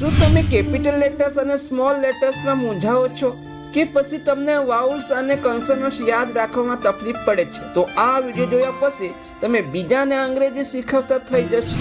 શું તમે capital letters અને સ્મોલ લેટર્સમાં મૂંઝાઓ છો કે પછી તમને વાઉલ્સ અને કન્સોનન્ટ્સ યાદ રાખવામાં તકલીફ પડે છે? તો આ વિડીયો જોયા પછી તમે બીજાને અંગ્રેજી શીખવતા થઈ જશો.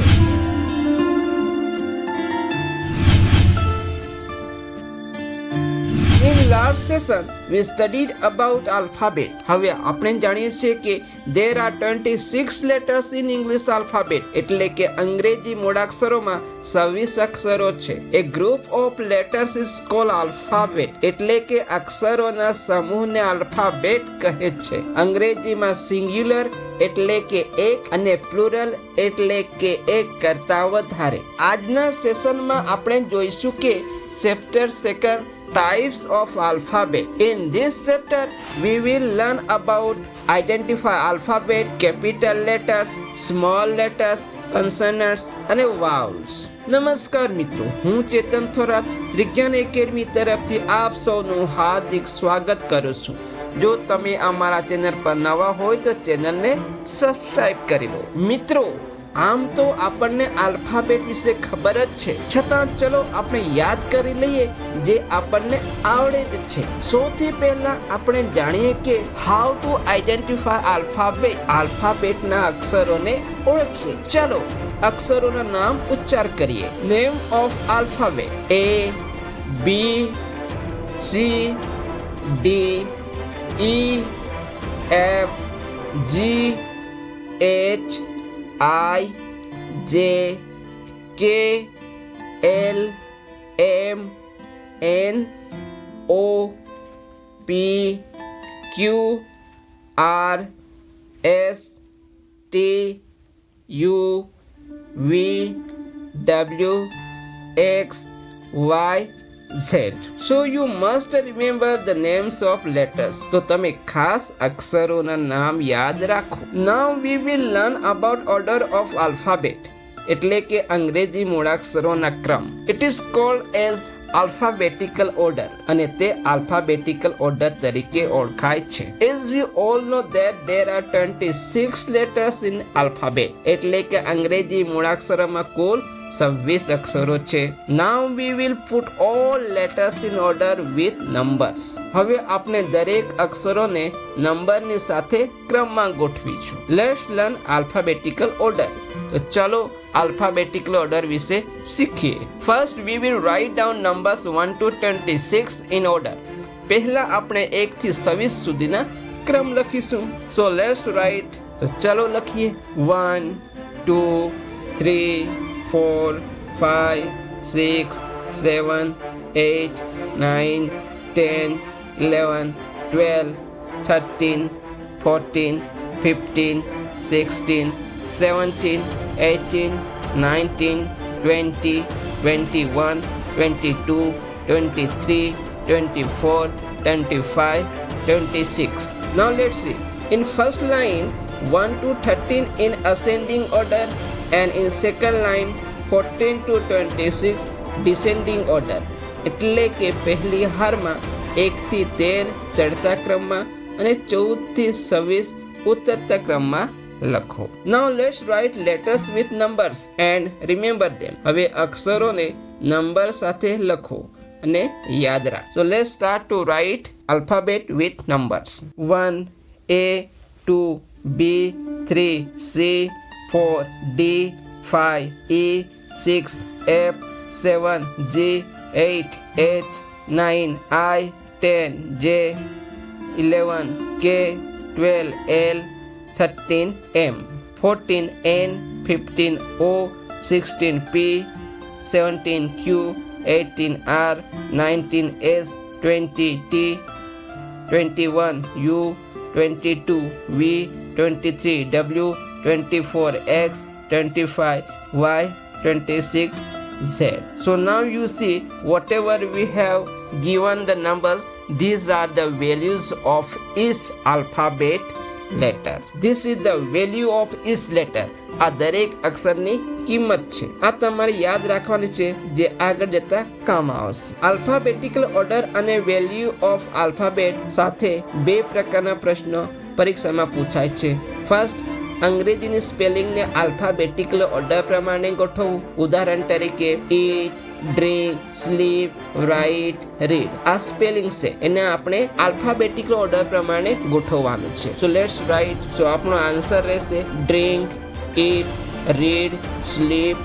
In last session we studied about alphabet. હવે આપણે જાણીએ છીએ કે there are 26 letters in English alphabet. એટલે કે અંગ્રેજી મૂળાક્ષરોમાં 26 અક્ષરો છે. A group of letters is called alphabet. એટલે કે અક્ષરોના સમૂહને alphabet કહે છે. અંગ્રેજીમાં singular એટલે કે એક અને પ્લુરલ એટલે કે એક કરતા વધારે. આજના સેશનમાં આપણે જોઈશું કે chapter 2 types of alphabet. In this chapter we will learn about identify alphabet, capital letters, small letters, consonants અને vowels. નમસ્કાર મિત્રો, હું ચેતન થોરાટ ત્રિજ્ઞાન એકેડમી તરફથી આપ સૌનું હાર્દિક સ્વાગત કરું છું. જો તમે અમારા ચેનલ પર નવા હોય તો ચેનલને સબસ્ક્રાઇબ કરી લો. મિત્રો, આમ તો આપણને આલ્ફાબેટ વિશે ખબર જ છે, છતાં ચલો આપણે યાદ કરી લઈએ જે આપણને આવડે જ છે. સૌથી પહેલા આપણે જાણીએ કે હાઉ ટુ આઈડેન્ટિફાય આલ્ફાબેટ. આલ્ફાબેટના અક્ષરોને ઓળખીએ. ચલો અક્ષરોના નામ ઉચ્ચાર કરીએ. Name of alphabet: A, B, C, D, E, F, G, H, I, J, K, L, M, N, O, P, Q, R, S, T, U, V, W, X, Y, Z. So you must remember the names of letters. તો તમે ખાસ અક્ષરોના નામ યાદ રાખો. Now we will learn about order of alphabet. એટલે કે અંગ્રેજી મૂળાક્ષરોના ક્રમ. It is called as alphabetical order અને તે alphabetical order તરીકે ઓળખાય છે. As we all know that there are 26 letters in alphabet. એટલે કે અંગ્રેજી મૂળાક્ષરોમાં કુલ 26 અક્ષરો છે. Now we will put all letters in order with numbers. હવે આપણે દરેક અક્ષરોને નંબરની સાથે ક્રમમાં ગોઠવીશું. Let's learn alphabetical order. તો ચાલો alphabetical order વિશે શીખીએ. First we will write down numbers 1 to 26 in order. પહેલા આપણે 1 થી 26 સુધીના ક્રમ લખીશું. So let's write. તો ચાલો લખીએ. 1 2 3 4 5 6 7 8 9 10 11 12 13 14 15 16 17 18 19 20 21 22 23 24 25 26. Now let's see. In first line 1 to 13 in ascending order and in second line 14 to 26 descending order. એટલે કે પહેલી હારમાં 1 થી 13 ચડતા ક્રમમાં અને 14 થી 26 ઉતરતા ક્રમમાં લખો. Now let's write letters with numbers and remember them. હવે અક્ષરોને નંબર સાથે લખો અને યાદ રાખો. So let's start to write alphabet with numbers. 1 A, 2 B, 3 C, 4 D, 5 E, 6 F, 7 G, 8 H, 9 I, 10 J, 11 K, 12 L, 13 M, 14 N, 15 O, 16 P, 17 Q, 18 R, 19 S, 20 T, 21 U, 22 V, 23 W, 24 X, 25 Y, 26 Z. So now you see whatever we have given the numbers, these are the values of each alphabet letter. This is the value of each letter. આ દરેક અક્ષરની કિંમત છે. આ તમારે યાદ રાખવાની છે જે આગળ જતા કામ આવશે. આલ્ફાબેટિકલ ઓર્ડર અને વેલ્યુ ઓફ આલ્ફાબેટ સાથે બે પ્રકારના પ્રશ્નો પરીક્ષામાં પૂછાય છે. ફર્સ્ટ, અંગ્રેજીની સ્પેલિંગને આલ્ફાબેટિકલ ઓર્ડર પ્રમાણે ગોઠવવું. ઉદાહરણ તરીકે ઈટ, ડ્રિંક, સ્લીપ, રાઇટ, રીડ. આ સ્પેલિંગ છે એને આપણે આલ્ફાબેટિકલ ઓર્ડર પ્રમાણે ગોઠવવાનું છે. So let's right. સો આપણો આન્સર રહેશે drink, eat, read, sleep,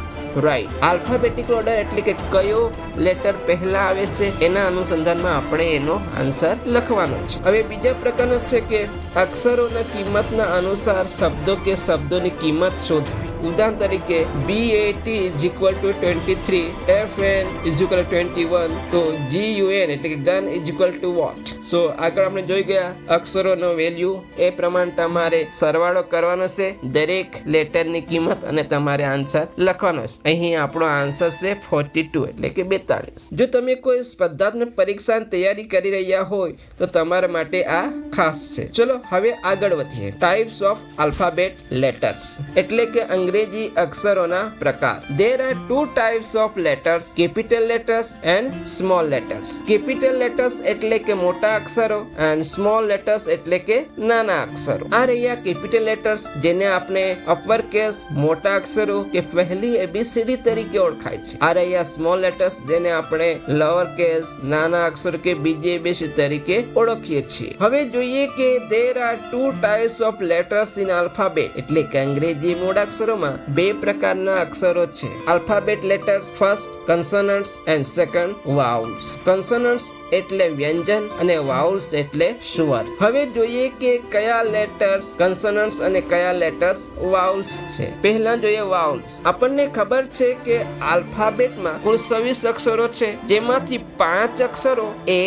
write. Alphabetic order એટલે કે કયો લેટર પહેલા આવે છે એના અનુસંધાનમાં આપણે એનો આન્સર લખવાનો છે. હવે બીજા પ્રકારનો છે કે અક્ષરોના કિંમતના અનુસાર શબ્દો કે શબ્દોની કિંમત શોધવી. ઉદાહરણ તરીકે BAT is equal to 23, FN is equal to 21, તો GUN એટલે કે gun is equal to what? સો આગળ આપણે જોઈ ગયા અક્ષરોનો વેલ્યુ એ પ્રમાણે તમારે સરવાળો કરવાનો છે દરેક લેટરની કિંમત અને તમારે આન્સર લખવાનો છે. અહીં આપણો આન્સર છે 42 એટલે કે 42. જો તમે કોઈ સ્પર્ધાત્મક પરીક્ષાની તૈયારી કરી રહ્યા હોય તો તમારા માટે આ ખાસ છે. ચલો હવે આગળ વધીએ. ટાઈપ્સ ઓફ આલ્ફાબેટ લેટર્સ એટલે કે અંગ્રેજી અક્ષરોના પ્રકાર. There are two types of letters, capital letters and small letters. Capital letters એટલે કે મોટા અક્ષરો and small letters એટલે કે નાના અક્ષરો. આ રહ્યા કેપિટલ લેટર્સ જેને આપણે અપર કેસ મોટા અક્ષરો કે પહેલી ABCD તરીકે ઓળખાય છે. આ રહ્યા સ્મોલ લેટર્સ જેને આપણે લોઅર કેસ નાના અક્ષરો કે બીજી ABCD તરીકે ઓળખીએ છીએ. હવે જોઈએ કે there are two types of letters in alphabet એટલે કે અંગ્રેજી મૂળાક્ષરોમાં બે પ્રકારના અક્ષરો છે. Alphabet letters, first consonants and second vowels. Consonants એટલે વ્યંજન અને વાઉલ્સ એટલે સ્વર. હવે જોઈએ કે કયા લેટર્સ કન્સોનન્ટ્સ અને કયા લેટર્સ વાઉલ્સ છે. પહેલા જોઈએ વાઉલ્સ. આપણને ખબર છે કે આલ્ફાબેટમાં કુલ 26 અક્ષરો છે જેમાંથી 5 અક્ષરો A,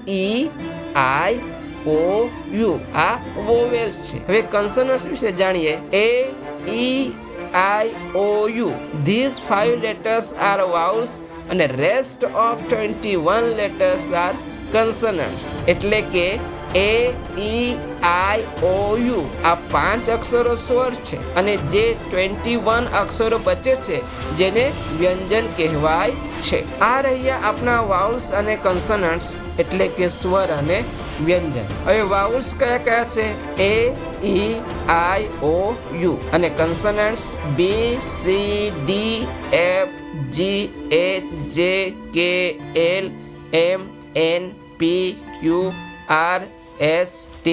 E, I, O, U આ વોવેલ્સ છે. હવે કન્સોનન્ટ્સ વિશે જાણીએ. A, E, I, O, U. These 5 letters are vowels and the rest of 21 letters are consonants. એટલે કે A, E, I, O, U આ 5 અક્ષરો સ્વર છે અને જે 21 અક્ષરો બચે છે જેને વ્યંજન કહેવાય છે. આ રહ્યા આપણા વાઉલ્સ અને કન્સોનન્ટ્સ એટલે કે સ્વર અને વ્યંજન. હવે વાઉલ્સ કયા કયા છે? A, E, I, O, U અને કન્સોનન્ટ્સ B, C, D, F, G, H, J, K, L, M, N, P, Q, R, S, T,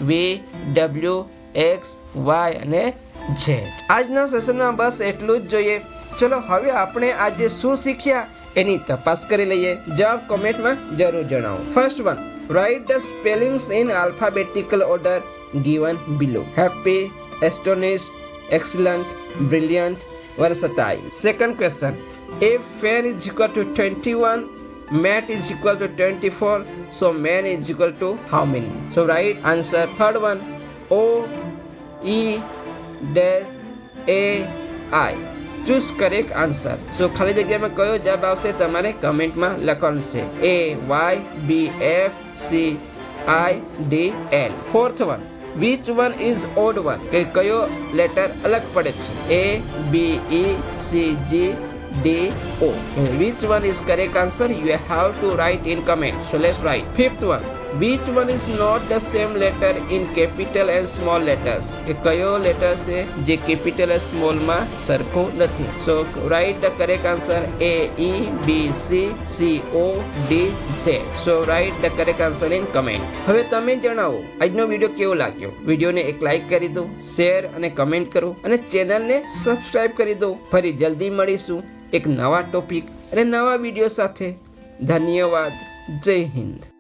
V, W, X, Y અને Z. આજના સેશનમાં બસ એટલું જ જોઈએ. ચલો હવે આપણે આજે શું શીખ્યા એની તપાસ કરી લઈએ. જવાબ કોમેન્ટમાં જરૂર જણાવો. First one, write the spellings in alphabetical order given below. Happy, astonished, excellent, brilliant, versatile. Second question, if fan is equal to 21, mat is equal to 24, so man is equal to how many? So right answer. Third one, O, E, dash, A, I. Choose correct answer. So ખાલી જગ્યામાં કયો જવાબ આવશે તમારે કમેન્ટમાં લખવાનું છે. A, Y, B, F, C, I, D, L. Fourth one, which one is odd one? કે કયો લેટર અલગ પડે છે? A, B, E, C, G, D, O. Which one is correct answer? You have to write in comment. So let's write. Fifth one, which one is not the same letter in capital and small letters? કે કયો letter છે જે capital અને small માં સરખું નથી? So write the correct answer. A, E, B, C, C, O, D, Z. So write the correct answer in comment. હવે તમે જણાવો આજનો વિડિયો કેવો લાગ્યો. વિડિયોને એક લાઈક કરી દો, શેર અને કમેન્ટ કરો અને ચેનલને સબસ્ક્રાઇબ કરી દો. ફરી જલ્દી મળીશું એક નવા ટોપિક અને નવા વિડિયો સાથે. ધન્યવાદ. જય હિન્દ.